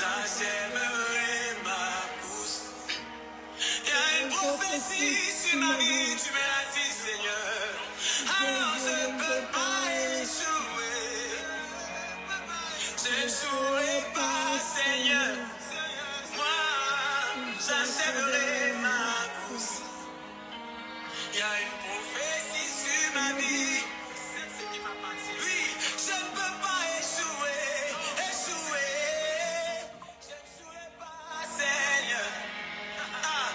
j'achèverai ma course. Il y a une prophétie sur ma vie, tu me l'as dit, Seigneur. Alors je ne peux pas échouer. Je n'échouerai pas, Seigneur. Moi, j'achèverai ma course. Il y a une prophétie sur ma vie. Oui, je ne peux pas échouer. Je n'échouerai pas, Seigneur. Ah,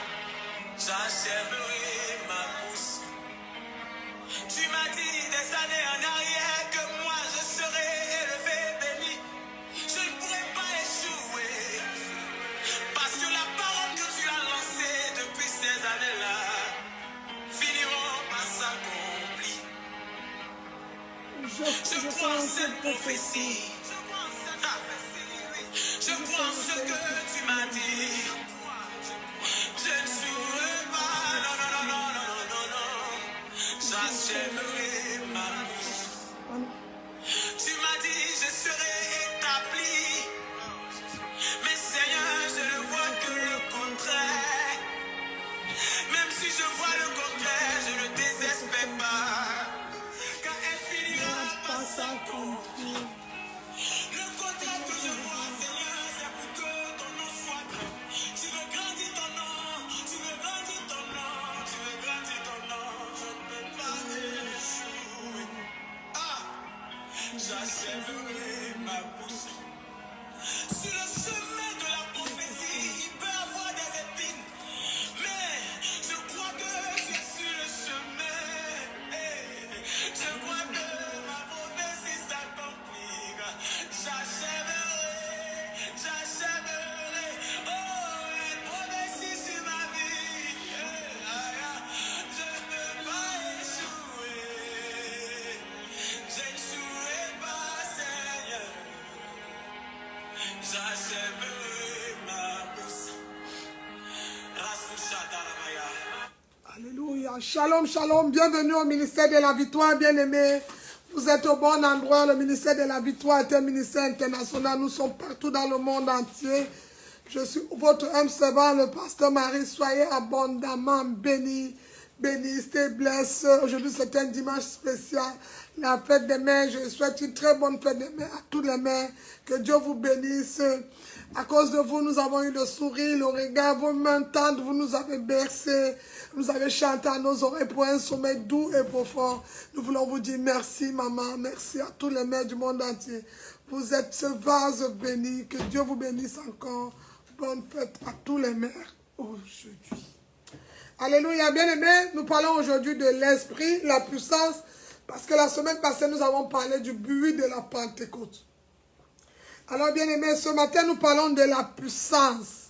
j'achèverai ma course. Tu m'as dit des années en arrière que moi je serai élevé, béni. Je ne pourrai pas échouer. Parce que la parole que tu as lancée depuis ces années-là finiront par s'accomplir. Je crois en cette prophétie. Je crois en ce que tu m'as dit. Je ne souhaitais pas, non. J'achèverai ma course. Tu m'as dit, je serai établi. Mais Seigneur, je ne vois que le contraire. Même si je vois le contraire, je ne désespère pas. Car elle finira par s'accomplir. Le contraire que je vois, Seigneur, c'est pour que ton nom soit grand. Tu veux grandir ton nom, tu veux grandir ton nom, tu veux grandir ton nom. Je ne peux pas échouer. Ah, j'achèverai ma course. Sur le chemin de la prophétie, il peut y avoir des épines. Mais je crois que je suis le chemin. Je crois que ma prophétie s'accomplira. J'achèverai. Oh, une prophétie sur ma vie. Je ne peux pas échouer. Je n'échouerai pas, Seigneur. J'achèverai ma course. Alléluia. Shalom, shalom. Bienvenue au ministère de la victoire, bien-aimés. Vous êtes au bon endroit. Le ministère de la victoire est un ministère international. Nous sommes partout dans le monde entier. Je suis votre âme servant, le pasteur Marie. Soyez abondamment bénis. Bénis, stay blessed. Aujourd'hui, c'est un dimanche spécial. La fête des mères. Je souhaite une très bonne fête des mères à toutes les mères. Que Dieu vous bénisse. À cause de vous, nous avons eu le sourire, le regard, vos mains tendres, vous nous avez bercé, vous avez chanté à nos oreilles pour un sommeil doux et profond. Nous voulons vous dire merci, maman, merci à tous les mères du monde entier. Vous êtes ce vase béni, que Dieu vous bénisse encore. Bonne fête à tous les mères aujourd'hui. Alléluia, bien-aimés, nous parlons aujourd'hui de l'esprit, la puissance, parce que la semaine passée, nous avons parlé du but de la Pentecôte. Alors, bien-aimés, ce matin, nous parlons de la puissance.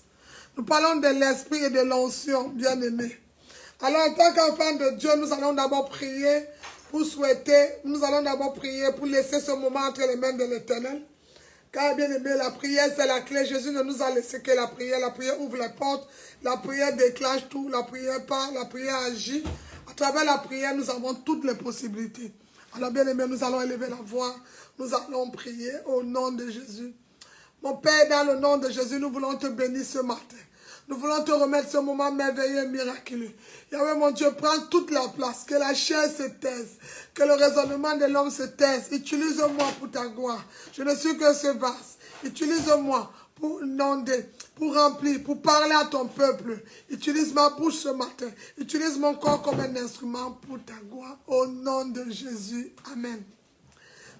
Nous parlons de l'esprit et de l'onction, bien-aimés. Alors, en tant qu'enfant de Dieu, nous allons d'abord prier pour souhaiter, nous allons d'abord prier pour laisser ce moment entre les mains de l'Éternel. Car, bien-aimés, la prière, c'est la clé. Jésus ne nous a laissé que la prière. La prière ouvre les portes. La prière déclenche tout. La prière parle. La prière agit. À travers la prière, nous avons toutes les possibilités. Alors, bien-aimés, nous allons élever la voix. Nous allons prier au nom de Jésus. Mon Père, dans le nom de Jésus, nous voulons te bénir ce matin. Nous voulons te remettre ce moment merveilleux et miraculeux. Yahweh, mon Dieu, prends toute la place. Que la chair se taise. Que le raisonnement de l'homme se taise. Utilise-moi pour ta gloire. Je ne suis que ce vase. Utilise-moi pour inonder, pour remplir, pour parler à ton peuple. Utilise ma bouche ce matin. Utilise mon corps comme un instrument pour ta gloire. Au nom de Jésus. Amen.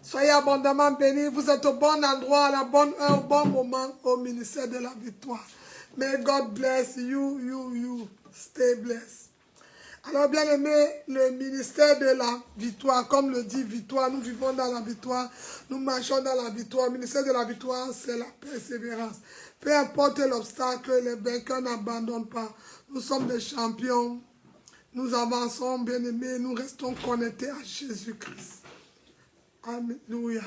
Soyez abondamment bénis. Vous êtes au bon endroit, à la bonne heure, au bon moment, au ministère de la victoire. May God bless you. Stay blessed. Alors, bien aimé, le ministère de la victoire, comme le dit victoire, nous vivons dans la victoire, nous marchons dans la victoire. Le ministère de la victoire, c'est la persévérance. Peu importe l'obstacle, les vainqueurs n'abandonnent pas. Nous sommes des champions. Nous avançons, bien aimés, nous restons connectés à Jésus-Christ. Alléluia.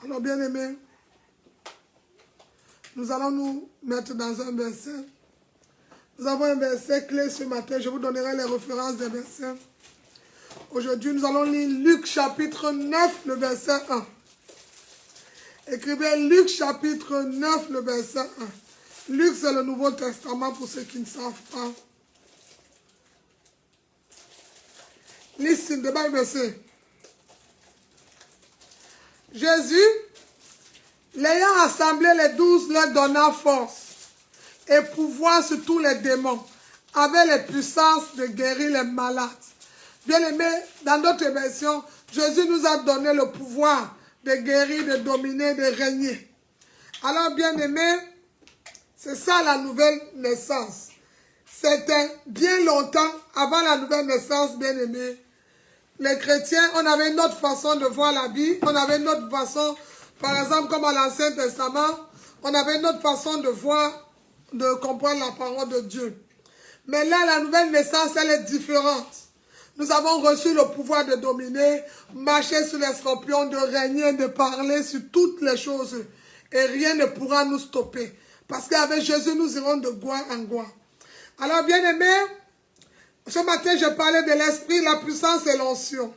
Alors, bien aimés, nous allons nous mettre dans un verset. Nous avons un verset clé ce matin. Je vous donnerai les références des versets. Aujourd'hui, nous allons lire Luc chapitre 9, le verset 1. Et Écrivez Luc chapitre 9, le verset 1. Luc, c'est le Nouveau Testament pour ceux qui ne savent pas. Listen, the Bible says, Jésus, l'ayant assemblé les 12, leur donna force et pouvoir sur tous les démons, avec les puissances de guérir les malades. Bien-aimés, dans notre version, Jésus nous a donné le pouvoir de guérir, de dominer, de régner. Alors, bien-aimés, c'est ça la nouvelle naissance. C'était bien longtemps avant la nouvelle naissance, bien-aimés. Les chrétiens, on avait une autre façon de voir la vie. On avait une autre façon, par exemple, comme à l'Ancien Testament, on avait une autre façon de voir, de comprendre la parole de Dieu. Mais là, la nouvelle naissance, elle est différente. Nous avons reçu le pouvoir de dominer, marcher sur les scorpions, de régner, de parler sur toutes les choses. Et rien ne pourra nous stopper. Parce qu'avec Jésus, nous irons de gloire en gloire. Alors, bien aimés, ce matin, je parlais de l'esprit, la puissance et l'onction.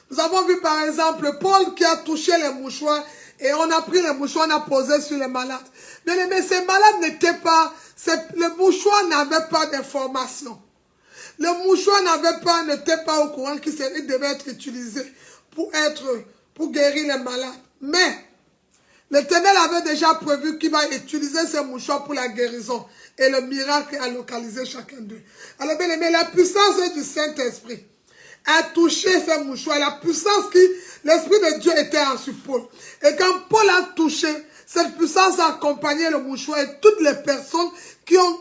Nous avons vu par exemple Paul qui a touché les mouchoirs et on a pris les mouchoirs, on a posé sur les malades. Bien aimés, ces malades n'étaient pas, le mouchoir n'avait pas d'information. Le mouchoir n'était pas au courant qu'il devait être utilisé pour guérir les malades. Mais l'Éternel avait déjà prévu qu'il va utiliser ce mouchoir pour la guérison. Et le miracle a localisé chacun d'eux. Alors bien aimé, la puissance du Saint-Esprit a touché ce mouchoir. La puissance qui, l'Esprit de Dieu était en sur Paul. Et quand Paul a touché, cette puissance a accompagné le mouchoir et toutes les personnes qui ont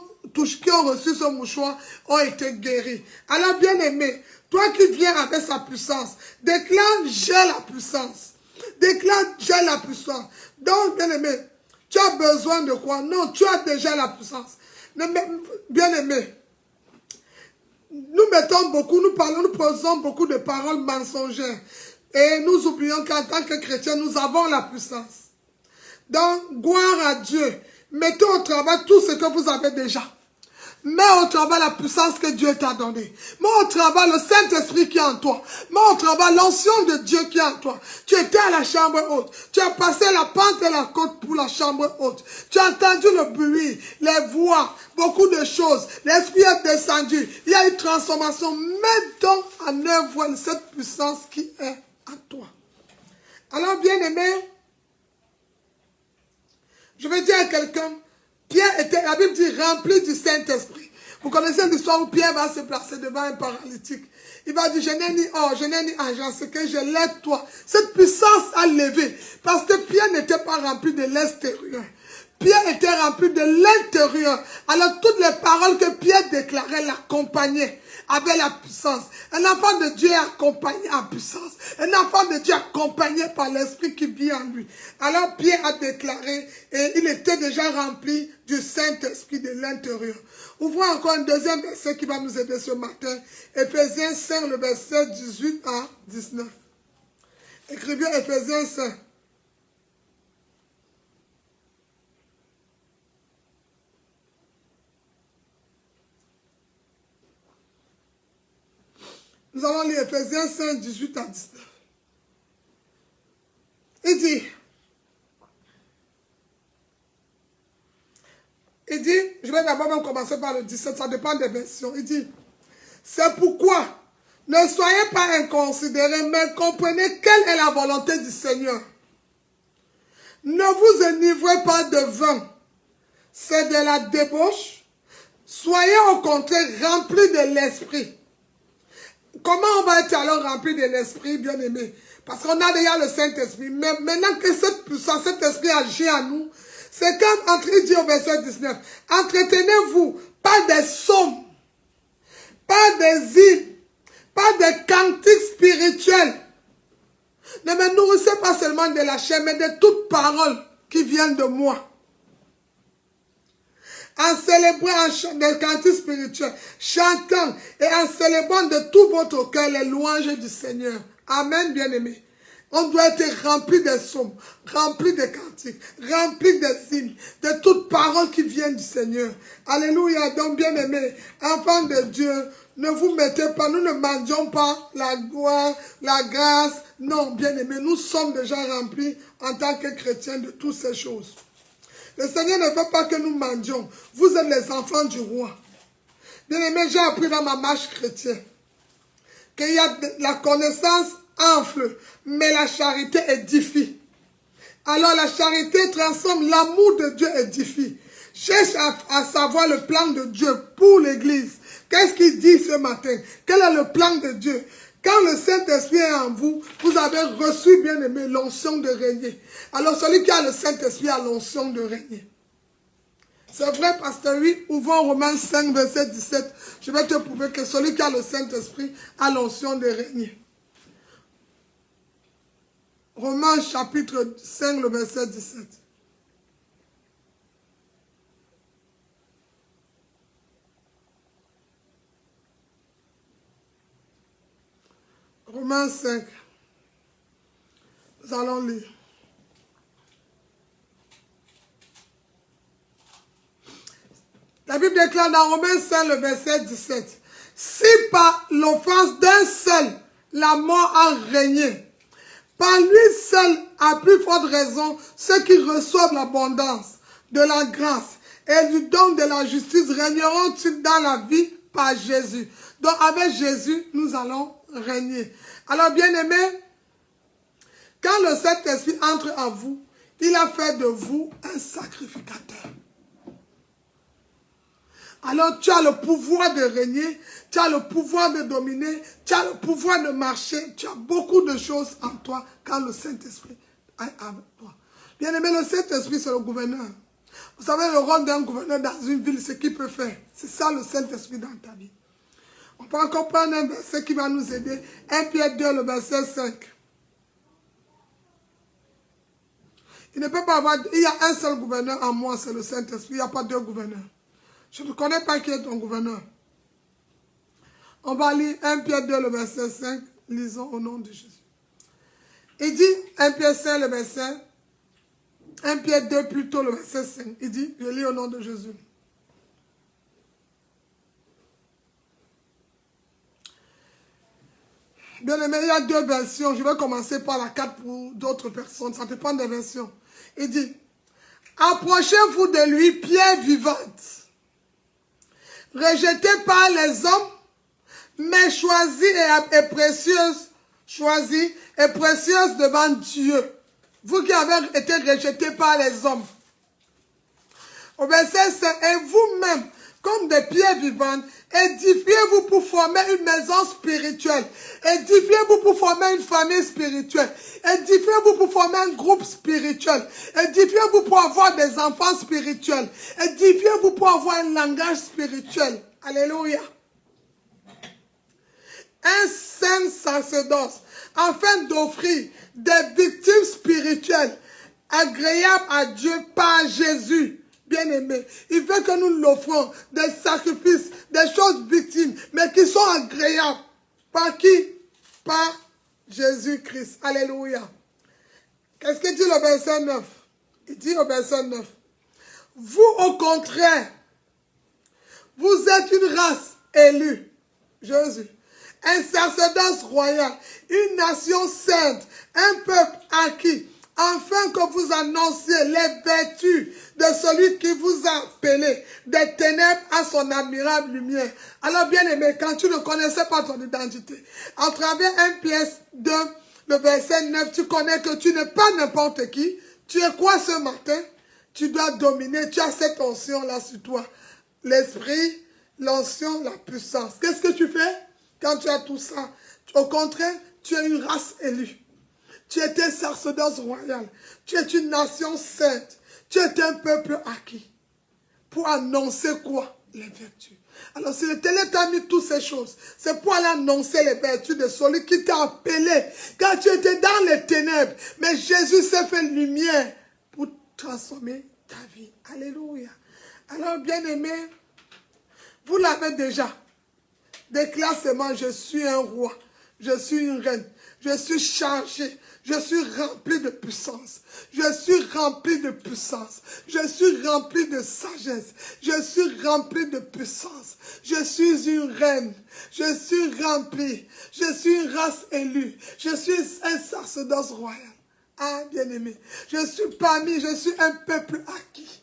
reçu ce mouchoir ont été guéris. Alors bien aimé, toi qui viens avec sa puissance, déclare j'ai la puissance. Déclare j'ai la puissance. Donc bien aimé, tu as besoin de quoi? Non, tu as déjà la puissance. Bien aimé, nous posons beaucoup de paroles mensongères. Et nous oublions qu'en tant que chrétiens, nous avons la puissance. Donc, gloire à Dieu. Mettez au travail tout ce que vous avez déjà. Mets au travail la puissance que Dieu t'a donnée. Mets au travail le Saint-Esprit qui est en toi. Mets au travail l'onction de Dieu qui est en toi. Tu étais à la chambre haute. Tu as passé la pente et la côte pour la chambre haute. Tu as entendu le bruit, les voix, beaucoup de choses. L'Esprit est descendu. Il y a une transformation. Mets donc en œuvre cette puissance qui est en toi. Alors, bien aimé, je vais dire à quelqu'un, Pierre était, la Bible dit, rempli du Saint-Esprit. Vous connaissez l'histoire où Pierre va se placer devant un paralytique. Il va dire, je n'ai ni or, je n'ai ni argent, ce que je lève toi. Cette puissance a levé. Parce que Pierre n'était pas rempli de l'extérieur. Pierre était rempli de l'intérieur. Alors toutes les paroles que Pierre déclarait l'accompagnaient avec la puissance. Un enfant de Dieu est accompagné en puissance. Un enfant de Dieu est accompagné par l'Esprit qui vit en lui. Alors Pierre a déclaré et il était déjà rempli du Saint-Esprit de l'intérieur. Ouvrons encore un deuxième verset qui va nous aider ce matin. Éphésiens 5, le verset 18 à 19. Écrivez Éphésiens 5. Nous allons lire Éphésiens 5, 18 à 19. Il dit, je vais d'abord même commencer par le 17, ça dépend des versions. Il dit, c'est pourquoi ne soyez pas inconsidérés, mais comprenez quelle est la volonté du Seigneur. Ne vous enivrez pas de vin, c'est de la débauche. Soyez au contraire remplis de l'esprit. Comment on va être alors rempli de l'esprit, bien aimé? Parce qu'on a déjà le Saint-Esprit. Mais maintenant que cette puissance, cet esprit agit en nous, c'est quand, il dit au verset 19, entretenez-vous pas des psaumes, pas des hymnes, pas des cantiques spirituels. Ne me nourrissez pas seulement de la chair, mais de toute parole qui vient de moi. En célébrant des cantiques spirituels, chantant et en célébrant de tout votre cœur les louanges du Seigneur. Amen, bien-aimés. On doit être rempli des psaumes, rempli des cantiques, rempli des hymnes, de toutes paroles qui viennent du Seigneur. Alléluia. Donc, bien-aimés, enfants de Dieu, ne vous mettez pas, nous ne mendions pas la gloire, la grâce. Non, bien-aimés, nous sommes déjà remplis en tant que chrétiens de toutes ces choses. Le Seigneur ne veut pas que nous mendions. Vous êtes les enfants du roi. Bien-aimés, j'ai appris dans ma marche chrétienne qu'il y a la connaissance enfle, mais la charité édifie. Alors la charité transforme, l'amour de Dieu édifie. Cherche à savoir le plan de Dieu pour l'Église. Qu'est-ce qu'il dit ce matin? Quel est le plan de Dieu? Quand le Saint-Esprit est en vous, vous avez reçu, bien aimé, l'onction de régner. Alors celui qui a le Saint-Esprit a l'onction de régner. C'est vrai, pasteur, oui, ouvrons Romains 5, verset 17. Je vais te prouver que celui qui a le Saint-Esprit a l'onction de régner. Romains chapitre 5, le verset 17. Romains 5. Nous allons lire. La Bible déclare dans Romains 5, le verset 17. Si par l'offense d'un seul, la mort a régné, par lui seul, à plus forte raison, ceux qui reçoivent l'abondance de la grâce et du don de la justice régneront-ils dans la vie par Jésus. Donc avec Jésus, nous allons régner. Alors bien-aimés, quand le Saint-Esprit entre en vous, il a fait de vous un sacrificateur. Alors tu as le pouvoir de régner, tu as le pouvoir de dominer, tu as le pouvoir de marcher, tu as beaucoup de choses en toi quand le Saint-Esprit est avec toi. Bien aimé, le Saint-Esprit c'est le gouverneur. Vous savez le rôle d'un gouverneur dans une ville, ce qu'il peut faire. C'est ça le Saint-Esprit dans ta vie. On peut encore prendre un verset qui va nous aider. 1 Pierre 2, le verset 5. Il ne peut pas avoir, il y a un seul gouverneur en moi, c'est le Saint-Esprit, il n'y a pas deux gouverneurs. Je ne connais pas qui est ton gouverneur. On va lire 1 Pierre 2, le verset 5. Lisons au nom de Jésus. Il dit, 1 Pierre 5, le verset, 1 Pierre 2, plutôt le verset 5. Il dit, je lis au nom de Jésus. Bien aimé, il y a deux versions. Je vais commencer par la 4 pour d'autres personnes. Ça dépend des versions. Il dit, approchez-vous de lui, pierre vivante, rejetée par les hommes, mais choisie et précieuse, choisie et précieuse devant Dieu. Vous qui avez été rejetés par les hommes. Au verset 5, et vous-même, comme des pierres vivantes, édifiez-vous pour former une maison spirituelle. Édifiez-vous pour former une famille spirituelle. Édifiez-vous pour former un groupe spirituel. Édifiez-vous pour avoir des enfants spirituels. Édifiez-vous pour avoir un langage spirituel. Alléluia. Un saint sacerdoce, afin d'offrir des victimes spirituelles agréables à Dieu par Jésus. Bien-aimé, il veut que nous l'offrons, des sacrifices, des choses victimes, mais qui sont agréables. Par qui? Par Jésus-Christ. Alléluia. Qu'est-ce qu'il dit le verset 9? Il dit au verset 9, vous au contraire, vous êtes une race élue, Jésus, un sacerdoce royal, une nation sainte, un peuple acquis, afin que vous annonciez les vertus de celui qui vous a appelé des ténèbres à son admirable lumière. Alors bien aimé, quand tu ne connaissais pas ton identité, à travers 1 Pierre 2, le verset 9, tu connais que tu n'es pas n'importe qui. Tu es quoi ce matin? Tu dois dominer, tu as cette onction-là sur toi. L'esprit, l'onction, la puissance. Qu'est-ce que tu fais quand tu as tout ça? Au contraire, tu es une race élue. Tu es un sacerdoce royal. Tu es une nation sainte. Tu es un peuple acquis. Pour annoncer quoi? Les vertus. Alors si l'Éternel t'a mis toutes ces choses, c'est pour aller annoncer les vertus de celui qui t'a appelé. Quand tu étais dans les ténèbres, mais Jésus s'est fait lumière pour transformer ta vie. Alléluia. Alors bien aimé, vous l'avez déjà. Déclare seulement, je suis un roi. Je suis une reine. Je suis chargé. Je suis rempli de puissance. Je suis rempli de puissance. Je suis rempli de sagesse. Je suis rempli de puissance. Je suis une reine. Je suis rempli. Je suis une race élue. Je suis un sacerdoce royal. Ah, bien-aimé. Je suis un peuple acquis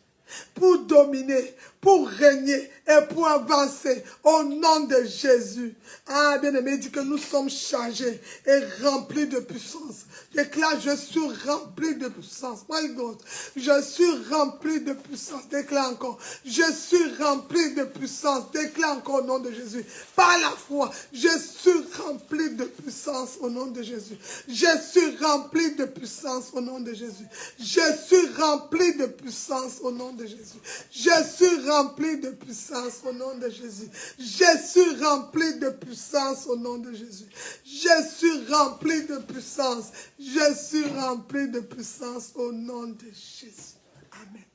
pour dominer, pour régner et pour avancer au nom de Jésus. Ah, bien-aimé, il dit que nous sommes chargés et remplis de puissance. Déclare, je suis rempli de puissance. My God, je suis rempli de puissance. Déclare encore, je suis rempli de puissance. Déclare encore au nom de Jésus. Par la foi, je suis rempli de puissance au nom de Jésus. Je suis rempli de puissance au nom de Jésus. Je suis rempli de puissance au nom de Jésus. Je suis rempli de puissance au nom de Jésus. Je suis rempli de puissance au nom de Jésus. Je suis rempli de puissance. Je suis rempli de puissance au nom de Jésus. Amen.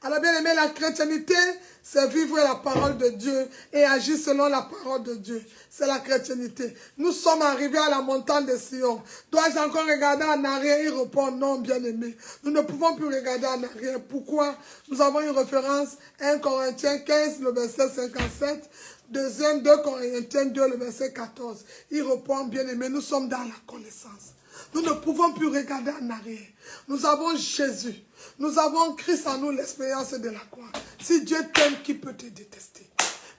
Alors bien aimé, la chrétienté, c'est vivre la parole de Dieu et agir selon la parole de Dieu. C'est la chrétienté. Nous sommes arrivés à la montagne de Sion. Dois-je encore regarder en arrière? Il répond non, bien aimé. Nous ne pouvons plus regarder en arrière. Pourquoi? Nous avons une référence, 1 Corinthiens 15, le verset 57. 2 Corinthiens 2, le verset 14. Il répond, bien aimé, nous sommes dans la connaissance. Nous ne pouvons plus regarder en arrière. Nous avons Jésus. Nous avons Christ en nous, l'expérience de la croix. Si Dieu t'aime, qui peut te détester?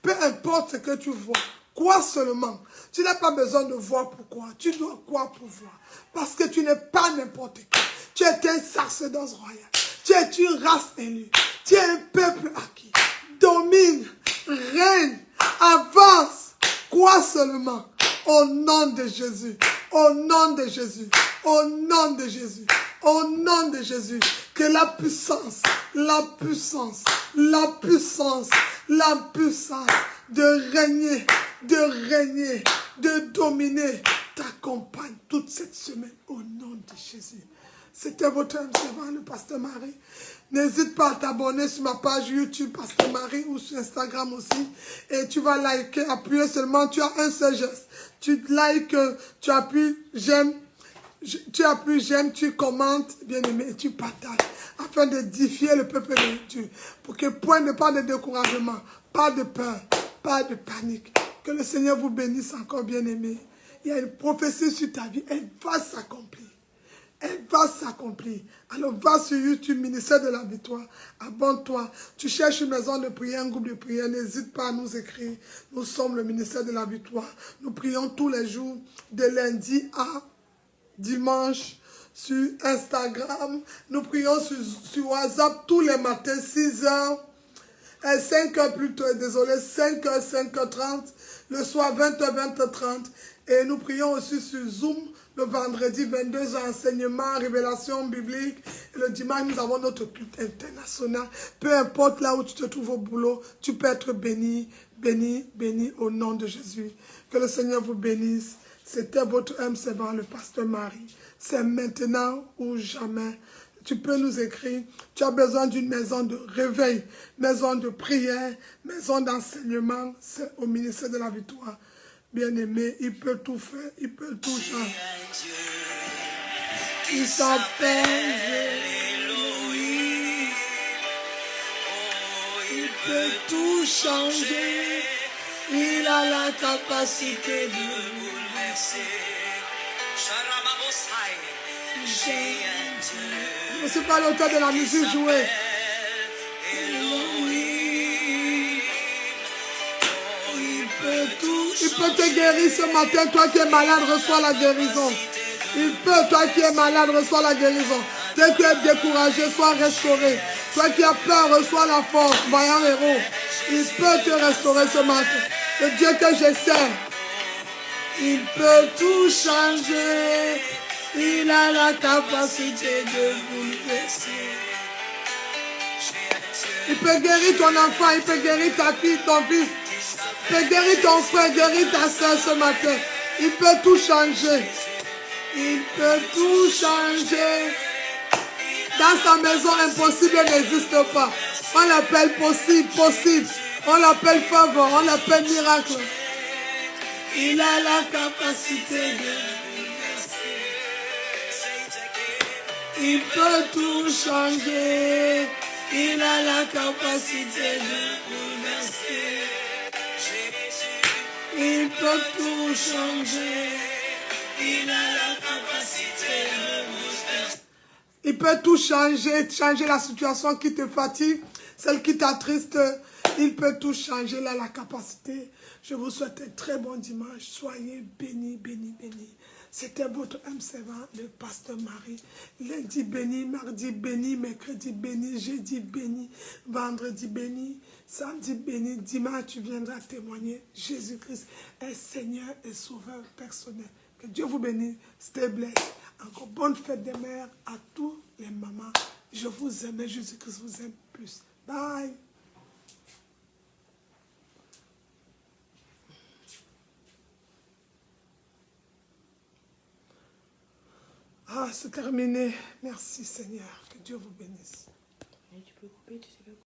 Peu importe ce que tu vois, crois seulement. Tu n'as pas besoin de voir pourquoi. Tu dois croire pour voir. Parce que tu n'es pas n'importe qui. Tu es un sacerdoce royal. Tu es une race élue. Tu es un peuple acquis. Domine, règne, avance. Crois seulement. Au nom de Jésus. Au nom de Jésus. Au nom de Jésus. Au nom de Jésus. Que la puissance, la puissance, la puissance, la puissance de régner, de dominer t'accompagne toute cette semaine au nom de Jésus. C'était votre âme servant, le pasteur Marie. N'hésite pas à t'abonner sur ma page YouTube, pasteur Marie, ou sur Instagram aussi. Et tu vas liker, appuyer seulement. Tu as un seul geste. Tu likes, tu appuies j'aime. Tu appuies j'aime, tu commentes, bien aimé, et tu partages. Afin d'édifier le peuple de Dieu. Pour que point de pas de découragement, pas de peur, pas de panique. Que le Seigneur vous bénisse encore, bien aimé. Il y a une prophétie sur ta vie. Elle va s'accomplir. Elle va s'accomplir. Alors va sur YouTube, Ministère de la Victoire. Abonne-toi. Tu cherches une maison de prière, un groupe de prière. N'hésite pas à nous écrire. Nous sommes le Ministère de la Victoire. Nous prions tous les jours, de lundi à dimanche, sur Instagram. Nous prions sur WhatsApp tous les matins, 6h. 5h plutôt, désolé, 5h, 5h30. Le soir, 20h, 20h30. Et nous prions aussi sur Zoom. Le vendredi, 22h, enseignement, révélation biblique. Et le dimanche, nous avons notre culte international. Peu importe là où tu te trouves au boulot, tu peux être béni, béni, béni au nom de Jésus. Que le Seigneur vous bénisse. C'était votre âme servant, le pasteur Marie. C'est maintenant ou jamais. Tu peux nous écrire. Tu as besoin d'une maison de réveil, maison de prière, maison d'enseignement. C'est au ministère de la Victoire. Bien-aimé, il peut tout faire, il peut tout changer. Il s'appelle Elohim. Il peut tout changer. Il a la capacité de bouleverser. Je ne suis pas l'auteur de la musique jouée. Il peut te guérir ce matin. Toi qui es malade, reçois la guérison. Il peut, toi qui es malade, reçois la guérison. Toi qui es découragé, sois restauré. Toi qui as peur, reçois la force. Voyant héros. Il peut te restaurer ce matin. Le Dieu que je sers, il peut tout changer. Il a la capacité de bouleverser. Il peut guérir ton enfant, il peut guérir ta fille, ton fils. Il peut guérir ton frère, guérir ta soeur ce matin. Il peut tout changer. Il peut tout changer. Dans sa maison, impossible n'existe pas. On l'appelle possible, possible. On l'appelle faveur, on l'appelle miracle. Il a la capacité de Il peut tout changer. Il a la capacité de bouleverser. Il peut tout changer. Il a la capacité de bouleverser. Il peut tout changer, changer la situation qui te fatigue, celle qui t'attriste. Il peut tout changer, il a la capacité. Je vous souhaite un très bon dimanche. Soyez bénis, bénis, bénis. C'était votre âme servant, le pasteur Marie. Lundi béni, mardi béni, mercredi béni, jeudi béni, vendredi béni, samedi béni, dimanche tu viendras témoigner. Jésus-Christ est Seigneur et Sauveur personnel. Que Dieu vous bénisse. Stay blessed. Encore bonne fête des mères à tous les mamans. Je vous aime et Jésus-Christ vous aime plus. Bye. Ah, c'est terminé. Merci Seigneur. Que Dieu vous bénisse. Et tu peux couper, tu sais pas.